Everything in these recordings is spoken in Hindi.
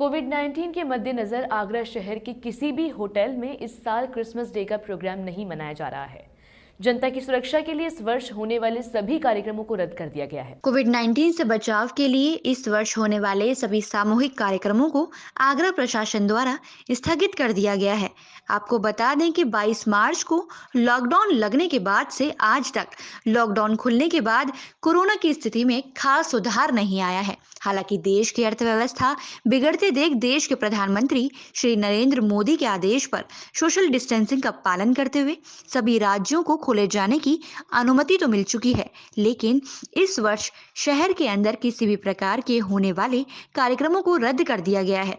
कोविड-19 के मद्देनजर आगरा शहर के किसी भी होटल में इस साल क्रिसमस डे का प्रोग्राम नहीं मनाया जा रहा है। जनता की सुरक्षा के लिए इस वर्ष होने वाले सभी कार्यक्रमों को रद्द कर दिया गया है। कोविड-19 से बचाव के लिए इस वर्ष होने वाले सभी सामूहिक कार्यक्रमों को आगरा प्रशासन द्वारा स्थगित कर दिया गया है। आपको बता दें कि 22 मार्च को लॉकडाउन लगने के बाद से आज तक लॉकडाउन खुलने के बाद कोरोना की स्थिति में खास सुधार नहीं आया है। हालांकि देश की अर्थव्यवस्था बिगड़ते देख देश के प्रधानमंत्री श्री नरेंद्र मोदी के आदेश पर सोशल डिस्टेंसिंग का पालन करते हुए सभी राज्यों को खोले जाने की अनुमति तो मिल चुकी है, लेकिन इस वर्ष शहर के अंदर किसी भी प्रकार के होने वाले कार्यक्रमों को रद्द कर दिया गया है।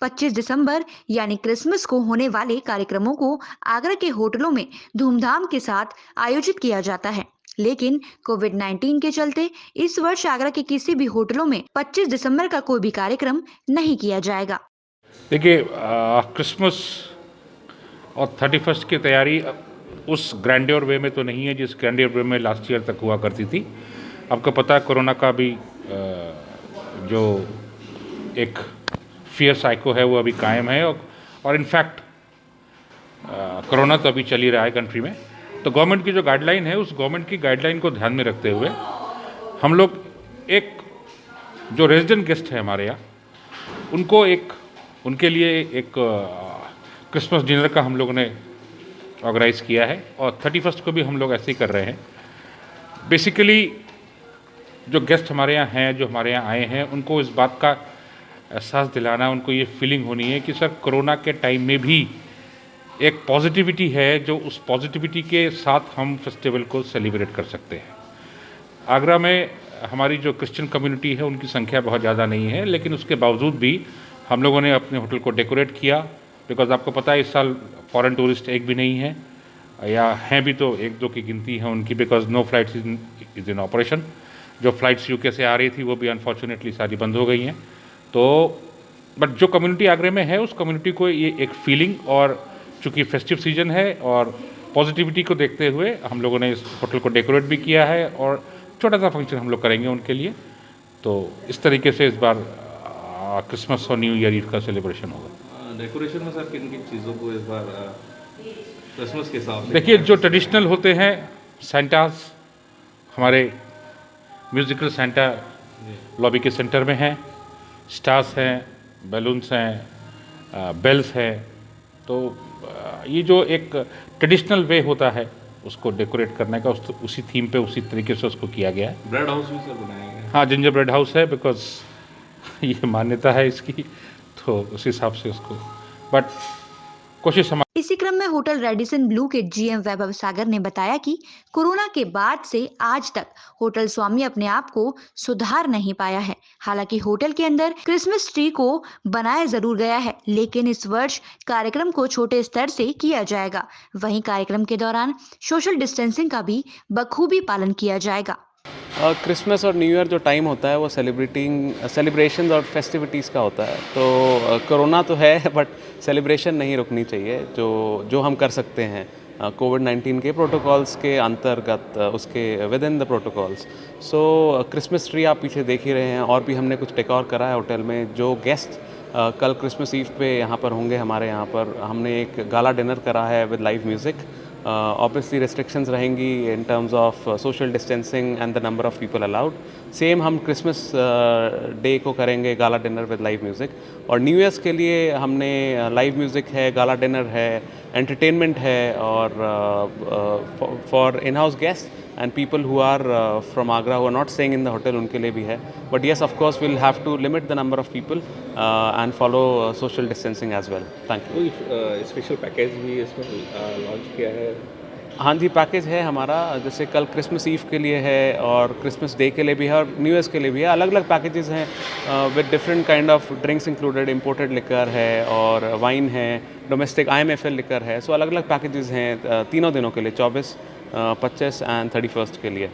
25 दिसंबर यानी क्रिसमस को होने वाले कार्यक्रमों को आगरा के होटलों में धूमधाम के साथ आयोजित किया जाता है, लेकिन कोविड-19 के चलते इस वर्ष आगरा के किसी भी होटलों में 25 दिसंबर का कोई भी कार्यक्रम नहीं किया जाएगा। देखिए, क्रिसमस और 31st की तैयारी उस ग्रैंडियर वे में तो नहीं है जिस ग्रैंडियर वे में लास्ट ईयर तक हुआ करती थी। आपको पता है कोरोना का भी जो एक फियर साइको है वो अभी कायम है और इनफैक्ट कोरोना तो अभी चल ही रहा है कंट्री में। तो गवर्नमेंट की जो गाइडलाइन है उस गवर्नमेंट की गाइडलाइन को ध्यान में रखते हुए हम लोग एक जो रेजिडेंट गेस्ट है हमारे यहाँ उनके लिए एक क्रिसमस डिनर का हम लोगों ने ऑर्गेनाइज़ किया है और 31st को भी हम लोग ऐसे ही कर रहे हैं। बेसिकली जो गेस्ट हमारे यहाँ हैं, जो हमारे यहाँ आए हैं, उनको इस बात का एहसास दिलाना, उनको ये फीलिंग होनी है कि सर कोरोना के टाइम में भी एक पॉजिटिविटी है, जो उस पॉजिटिविटी के साथ हम फेस्टिवल को सेलिब्रेट कर सकते हैं। आगरा में हमारी जो क्रिश्चियन कम्युनिटी है उनकी संख्या बहुत ज़्यादा नहीं है, लेकिन उसके बावजूद भी हम लोगों ने अपने होटल को डेकोरेट किया, बिकॉज आपको पता है इस साल फॉरेन टूरिस्ट एक भी नहीं है, या हैं भी तो एक दो की गिनती है उनकी, because no flights is in operation. जो फ्लाइट्स यूके से आ रही थी वो भी अनफॉर्चुनेटली सारी बंद हो गई हैं। तो बट जो कम्युनिटी आगरे में है उस कम्युनिटी को ये एक फीलिंग, और चूँकि फेस्टिव सीजन है और पॉजिटिविटी को देखते हुए हम लोगों ने इस होटल को डेकोरेट भी किया है और छोटा सा फंक्शन हम लोग करेंगे उनके लिए। तो इस तरीके से इस बार क्रिसमस और न्यू ईयर ईव का सेलिब्रेशन होगा। डेकोरेशन में सर किन किन चीज़ों को इस बार क्रिसमस के हिसाब से? देखिए, जो ट्रेडिशनल होते हैं सेंटास, हमारे म्यूजिकल सेंटा लॉबी के सेंटर में हैं, स्टार्स हैं, बैलून्स हैं, बेल्स हैं। तो ये जो एक ट्रेडिशनल वे होता है उसको डेकोरेट करने का उसी थीम पे उसी तरीके से उसको किया गया है। ब्रेड हाउस भी सर बनाया गया? हाँ, जिंजर ब्रेड हाउस है, बिकॉज ये मान्यता है इसकी, तो उस हिसाब से उसको बट कोशिश हम। इसी क्रम में होटल रेडिसन ब्लू के जीएम वैभव सागर ने बताया कि कोरोना के बाद से आज तक होटल स्वामी अपने आप को सुधार नहीं पाया है। हालांकि होटल के अंदर क्रिसमस ट्री को बनाया जरूर गया है, लेकिन इस वर्ष कार्यक्रम को छोटे स्तर से किया जाएगा। वहीं कार्यक्रम के दौरान सोशल डिस्टेंसिंग का भी बखूबी पालन किया जाएगा। क्रिसमस और न्यू ईयर जो टाइम होता है वो सेलिब्रेशन और फेस्टिविटीज़ का होता है। तो कोरोना तो है बट सेलिब्रेशन नहीं रुकनी चाहिए। जो हम कर सकते हैं कोविड-19 के प्रोटोकॉल्स के अंतर्गत, उसके with in the protocols. So Christmas tree आप पीछे देख ही रहे हैं, और भी हमने कुछ डेकोर करा है होटल में। जो गेस्ट कल क्रिसमस ईव पे यहाँ पर होंगे, हमारे यहाँ पर हमने एक गाला डिनर करा है with live music. Obviously restrictions रहेंगी in terms of social distancing and the number of people allowed. Same हम क्रिसमस डे को करेंगे gala dinner with live music, और न्यू ईयर्स के लिए हमने लाइव म्यूज़िक है, गाला डिनर है, एंटरटेनमेंट है, और for in house guest and people who are from Agra who are not staying in the hotel उनके लिए भी है। But yes, of course we'll have to limit the number of people and follow social distancing as well. Thank you। कोई स्पेशल पैकेज भी इसमें लॉन्च किया है? हाँ जी, पैकेज है हमारा। जैसे कल क्रिसमस ईव के लिए है और क्रिसमस डे के लिए भी है और न्यू ईयर्स के लिए भी है। अलग अलग पैकेजेस हैं with different kind of drinks included. Imported liquor है और वाइन है, डोमेस्टिक IMFL लिकर है। सो अलग अलग पैकेजेस हैं तीनों दिनों के लिए, 24, 25 एंड 31st के लिए।